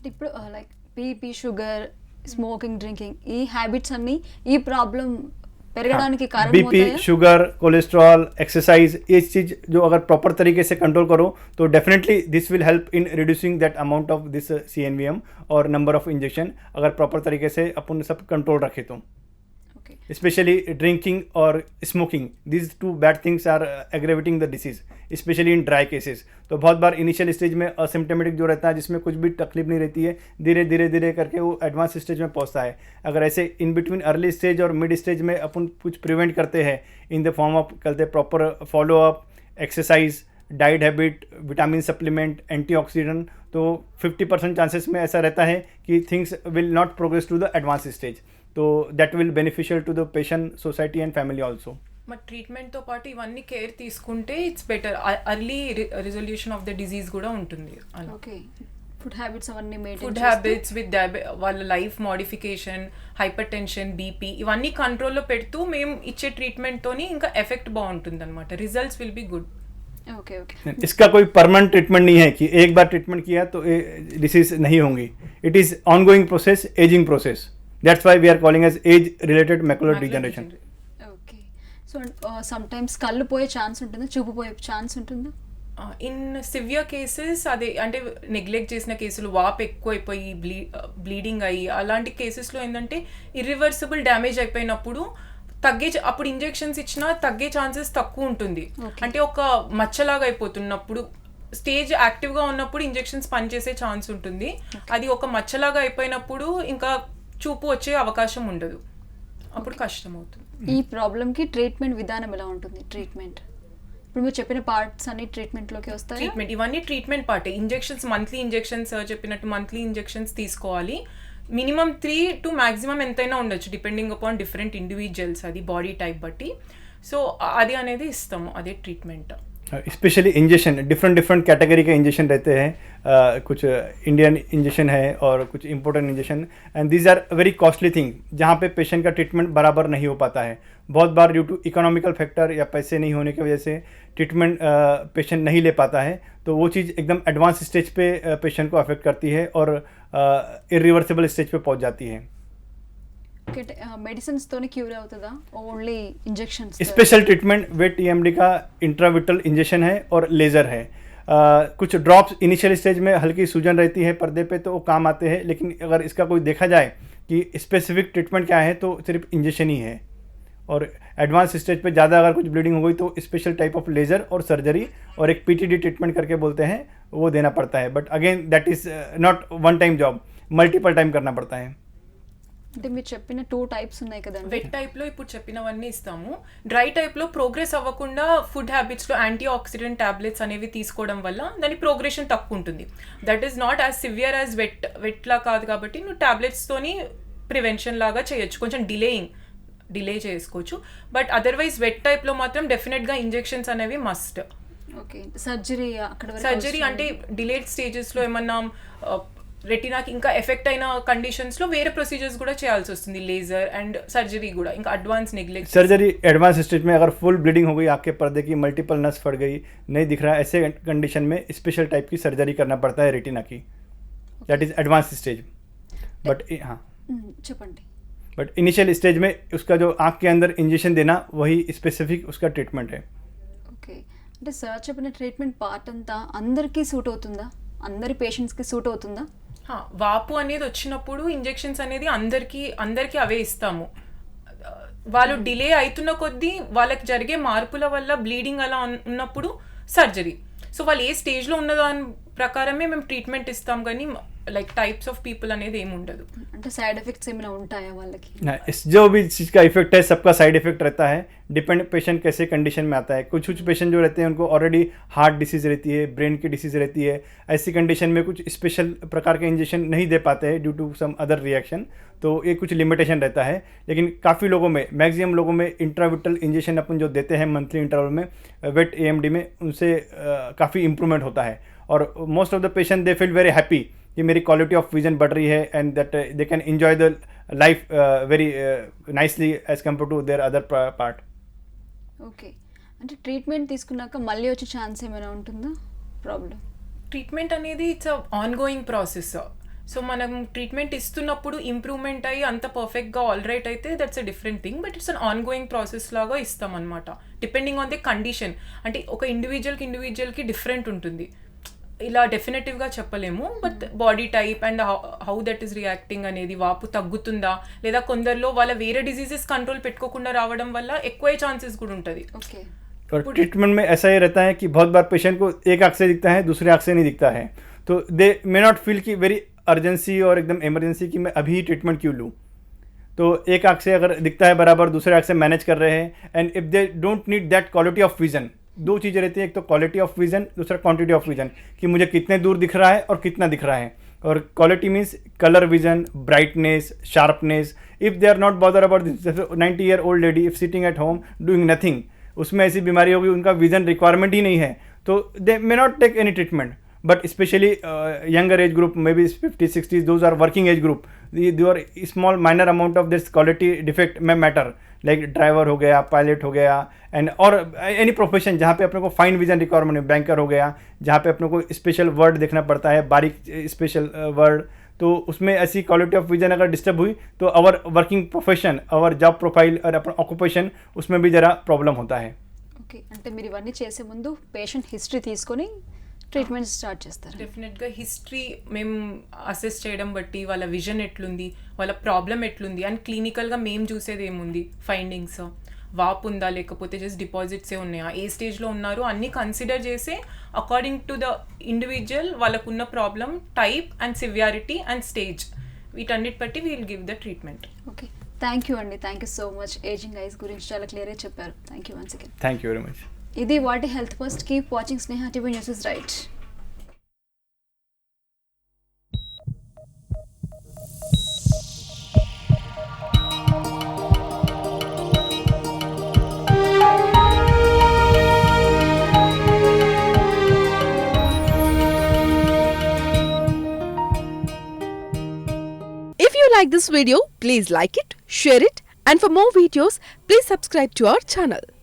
ఇప్పుడు like BP, sugar, smoking, drinking ఈ habits అన్ని ఈ ప్రాబ్లం పెరగడానికి కారణం बीपी, शुगर, कोलेस्ट्रॉल, एक्सरसाइज, ये चीज़ जो अगर प्रॉपर तरीके से कंट्रोल करो तो definitely this will help in reducing that amount of this CNVM और नंबर ऑफ इंजेक्शन, अगर प्रॉपर तरीके से अपन सब कंट्रोल रखे तो. Especially drinking or smoking, these two bad things are aggravating the disease, especially in dry cases. तो बहुत बार initial stage में असिम्टोमेटिक जो रहता है, जिसमें कुछ भी तकलीफ नहीं रहती है, धीरे धीरे धीरे करके वो एडवांस स्टेज में पहुंचता है. अगर ऐसे इन बिटवीन अर्ली स्टेज और मिड स्टेज में अपन कुछ प्रिवेंट करते हैं इन द फॉर्म ऑफ करते proper follow up, exercise, diet habit, vitamin supplement, antioxidant, तो 50% चांसेस में ऐसा रहता है कि things will not progress to the advance stage. तो that will beneficial to the patient, society and family also. మరి ట్రీట్మెంట్తో పాటు ఇవన్నీ కేర్ తీసుకుంటే it's better, early resolution of the disease కూడా ఉంటుంది. ఓకే, ఫుడ్ హ్యాబిట్స్ అవన్నీ మెయింటైన్, ఫుడ్ హ్యాబిట్స్ విత్ వాళ్ళ life modification, hyper tension, BP ఇవన్నీ కంట్రోల్లో పెడుతూ మేము ఇచ్చే ట్రీట్మెంట్తోని ఇంకా ఎఫెక్ట్ బాగుంటుంది అనమాట. Results will be good. Okay okay. इसका कोई परमानेंट ट्रीटमेंट नहीं है कि एक बार ट्रीटमेंट किया तो डिसीज नहीं होंगी. It is ongoing process, ageing process. That's why we are calling as age-related macular degeneration. Okay. So some times కళ్ళు పోయే ఛాన్స్ ఉంటుందా, చూపు పోయే ఛాన్స్ ఉంటుందా? ఇన్ సివియర్ కేసెస్ అదే అంటే నెగ్లెక్ట్ చేసిన కేసులు, వాపు ఎక్కువైపోయి బ్లీడింగ్ అయ్యి అలాంటి కేసెస్లో ఏంటంటే ఇర్రివర్సిబుల్ డ్యామేజ్ అయిపోయినప్పుడు అప్పుడు ఇంజెక్షన్స్ ఇచ్చినా తగ్గే ఛాన్సెస్ తక్కువ ఉంటుంది. అంటే ఒక మచ్చలాగా అయిపోతున్నప్పుడు, స్టేజ్ యాక్టివ్గా ఉన్నప్పుడు ఇంజెక్షన్స్ పనిచేసే ఛాన్స్ ఉంటుంది. అది ఒక మచ్చలాగా అయిపోయినప్పుడు ఇంకా చూపు వచ్చే అవకాశం ఉండదు, అప్పుడు కష్టం అవుతుంది. ఈ ప్రాబ్లంకి ట్రీట్మెంట్ విధానం ఎలా ఉంటుంది? ట్రీట్మెంట్ ఇప్పుడు మీరు చెప్పిన పార్ట్స్ అన్ని ట్రీట్మెంట్లోకి వస్తాయి. ట్రీట్మెంట్ ఇవన్నీ ట్రీట్మెంట్ పార్టే. ఇంజెక్షన్స్, మంత్లీ ఇంజెక్షన్స్ చెప్పినట్టు మంత్లీ ఇంజెక్షన్స్ తీసుకోవాలి. మినిమం 3 to మ్యాక్సిమం ఎంతైనా ఉండొచ్చు, డిపెండింగ్ అపాన్ డిఫరెంట్ ఇండివిజువల్స్, అది బాడీ టైప్ బట్టి. సో అది అనేది ఇస్తాము, అదే treatment. Specially injection, different category के इंजेक्शन रहते हैं. कुछ इंडियन इंजेक्शन है और कुछ important injection, and these are very costly thing, जहाँ पे पेशेंट का ट्रीटमेंट बराबर नहीं हो पाता है. बहुत बार ड्यू टू इकोनॉमिकल फैक्टर या पैसे नहीं होने की वजह से ट्रीटमेंट पेशेंट नहीं ले पाता है. तो वो चीज़ एकदम एडवांस स्टेज पे पेशेंट को अफेक्ट करती है और इरिवर्सिबल स्टेज पे पहुँच जाती है. मेडिसिन्स तोने क्यूर అవుతుందా, only injections? Special treatment wait EMD का इंट्राविटल इंजेक्शन है और लेज़र है. कुछ ड्रॉप्स इनिशियल स्टेज में हल्की सूजन रहती है पर्दे पे, तो वो काम आते हैं. लेकिन अगर इसका कोई देखा जाए कि स्पेसिफिक ट्रीटमेंट क्या है, तो सिर्फ इंजेक्शन ही है. और एडवांस स्टेज पे ज़्यादा अगर कुछ ब्लीडिंग हो गई तो स्पेशल टाइप ऑफ लेज़र और सर्जरी और एक PTD ट्रीटमेंट करके बोलते हैं, वो देना पड़ता है. But again that is not one time job, multiple time करना पड़ता है. అంటే మీరు చెప్పిన 2 టైప్స్ ఉన్నాయి కదండి. వెట్ టైప్లో ఇప్పుడు చెప్పినవన్నీ ఇస్తాము. డ్రై టైప్లో ప్రోగ్రెస్ అవ్వకుండా ఫుడ్ హ్యాబిట్స్లో యాంటీ ఆక్సిడెంట్ టాబ్లెట్స్ అనేవి తీసుకోవడం వల్ల దాని ప్రోగ్రెషన్ తక్కువ ఉంటుంది. That is not as severe as వెట్లా కాదు కాబట్టి నువ్వు టాబ్లెట్స్తోని ప్రివెన్షన్ లాగా చేయొచ్చు, కొంచెం డిలే చేసుకోవచ్చు. బట్ అదర్వైజ్ వెట్ టైప్లో మాత్రం డెఫినెట్గా ఇంజెక్షన్స్ అనేవి మస్ట్. ఓకే. సర్జరీ అక్కడ సర్జరీ అంటే డిలేడ్ స్టేజెస్లో ఏమన్నా రెటినాకి ఇంకా ఎఫెక్ట్ అయిన కండిషన్స్లో వేరే ప్రొసీజర్స్ కూడా చేయాల్సి వస్తుంది, लेजर एंड सर्जरी కూడా ఇంకా advance neglect. Surgery advance stage में अगर फुल ब्लीडिंग हो गई, आँख के पर्दे की मल्टीपल नस फट गई, नहीं दिख रहा, ऐसे कंडीशन में स्पेशल टाइप की सर्जरी करना पड़ता है रेटिना की. That is advance stage. But हाँ చెప్పండి. बट इनिशियल स्टेज में उसका जो आँख के अंदर इंजेक्शन देना, वही स्पेसिफिक उसका ट्रीटमेंट है. ఓకే. అంటే సార్ చెప్పిన ట్రీట్మెంట్ పార్ట్ అంతా అందరికీ సూట్ అవుతుందా, అందరి పేషెంట్స్కి సూట్ అవుతుందా? వాపు అనేది వచ్చినప్పుడు ఇంజెక్షన్స్ అనేది అందరికీ అవే ఇస్తాము. వాళ్ళు డిలే అవుతున్న కొద్దీ వాళ్ళకి జరిగే మార్పుల వల్ల బ్లీడింగ్ అలా ఉన్నప్పుడు సర్జరీ. సో వాళ్ళు ఏ స్టేజ్లో ఉన్న దాని ప్రకారమే మేము ట్రీట్మెంట్ ఇస్తాం, కానీ लाइक टाइप्स ऑफ पीपल అనేది ఏమి ఉండదు. అంటే సైడ్ ఎఫెక్ట్స్ ఏమైనా ఉంటాయా వాళ్ళకి? जो भी चीज़ का इफेक्ट है सबका साइड इफेक्ट रहता है, डिपेंड पेशेंट कैसे कंडीशन में आता है. कुछ पेशेंट जो रहते हैं उनको ऑलरेडी हार्ट डिसीज़ रहती है, ब्रेन की डिसीज़ रहती है, ऐसी कंडीशन में कुछ स्पेशल प्रकार के इंजेक्शन नहीं दे पाते हैं due to some other reaction, तो ये कुछ लिमिटेशन रहता है. लेकिन काफ़ी लोगों में, मैक्सिमम लोगों में इंट्राविटल इंजेक्शन अपन जो देते हैं मंथली इंटरवल में वेट AMD में, उनसे काफ़ी इम्प्रूवमेंट होता है. और most of the patient they feel very happy कि मेरी क्वालिटी ऑफ विजन बढ़ रही है and that they can enjoy the life very nicely as compare to their other part. Okay. అంటే ట్రీట్మెంట్ తీసుకున్నాక మళ్ళీ వచ్చే ఛాన్స్ ఏమైనా ఉంటుందా ప్రాబ్లం? ట్రీట్మెంట్ అనేది it's ongoing process. So మనం ట్రీట్మెంట్ ఇస్తున్నప్పుడు ఇంప్రూవ్మెంట్ అయ్యి అంత పర్ఫెక్ట్గా ఆల్ రైట్ అయితే that's a different thing, but it's an on going process లాగా ఇస్తాం అనమాట, డిపెండింగ్ ఆన్ ది కండిషన్. అంటే ఒక ఇండివిజువల్కి డిఫరెంట్ ఉంటుంది, ఇలా డెఫినెటివ్గా చెప్పలేము. But body type and how that is reacting అనేది, వాపు తగ్గుతుందా లేదా కొందరిలో వాళ్ళ వేరే డిజీజెస్ కంట్రోల్ పెట్టుకోకుండా రావడం వల్ల ఎక్కువ ఛాన్సెస్ కూడా ఉంటుంది. ఓకే. और ट्रीटमेंट में ऐसा ही रहता है कि बहुत बार पेशेंट को एक आँख से दिखता है, दूसरे आँख से नहीं दिखता है, तो दे मे नॉट फील कि वेरी अर्जेंसी और एकदम इमरजेंसी कि मैं अभी ट्रीटमेंट क्यों लूँ. तो एक आँख से अगर दिखता है बराबर, दूसरे आँख से मैनेज कर रहे हैं, and if they don't need that quality of vision, दो चीज़ें रहती हैं, एक तो क्वालिटी ऑफ विजन, दूसरा क्वांटिटी ऑफ विजन, कि मुझे कितने दूर दिख रहा है और कितना दिख रहा है. और quality means colour vision, brightness, sharpness. If they are not bother about this, 90-year-old lady if sitting at home doing nothing, उसमें ऐसी बीमारी होगी उनका विजन रिक्वायरमेंट ही नहीं है, तो they may not take any treatment. But specially younger age group, may be 50-60s, those are working age group, they are small minor amount of this quality defect में matter, like driver हो गया, pilot हो गया, and और any profession जहाँ पे अपने को फाइन विजन रिक्वायरमेंट है, बैंकर हो गया जहाँ पे अपने को स्पेशल वर्ड देखना पड़ता है, बारीक स्पेशल वर्ड, तो उसमें ऐसी क्वालिटी ऑफ विजन अगर डिस्टर्ब हुई तो अवर वर्किंग प्रोफेशन, अवर जॉब प्रोफाइल और अपना ऑक्यूपेशन, उसमें भी ज़रा प्रॉब्लम होता है. ఓకే, అంటే మీరు ఇవన్నీ చేసే ముందు పేషెంట్ హిస్టరీ తీసుకొని ట్రీట్మెంట్ స్టార్ట్ చేస్తారు. డెఫినెట్గా హిస్టరీ మేము అసెస్ చేయడం బట్టి వాళ్ళ విజన్ ఎట్లుంది, వాళ్ళ ప్రాబ్లం ఎట్లుంది, అండ్ క్లినికల్గా మేము చూసేది ఏముంది ఫైండింగ్స్, వాపు ఉందా లేకపోతే జస్ట్ డిపాజిట్సే ఉన్నాయా, ఏ స్టేజ్లో ఉన్నారు అన్నీ కన్సిడర్ చేసి అకార్డింగ్ టు ద ఇండివిజువల్ వాళ్ళకున్న problem type and severity and stage, వీటన్నిటి బట్టి we'll give the treatment. Okay, thank you అండి, thank you so much. Ageing eyes గురించి చాలా క్లియర్గా చెప్పారు. Thank you once again. Thank you very much. ఇది వాటి health first. Keep watching Sneha TV, news is right. If you like this video, please like it, share it, and for more videos, please subscribe to our channel.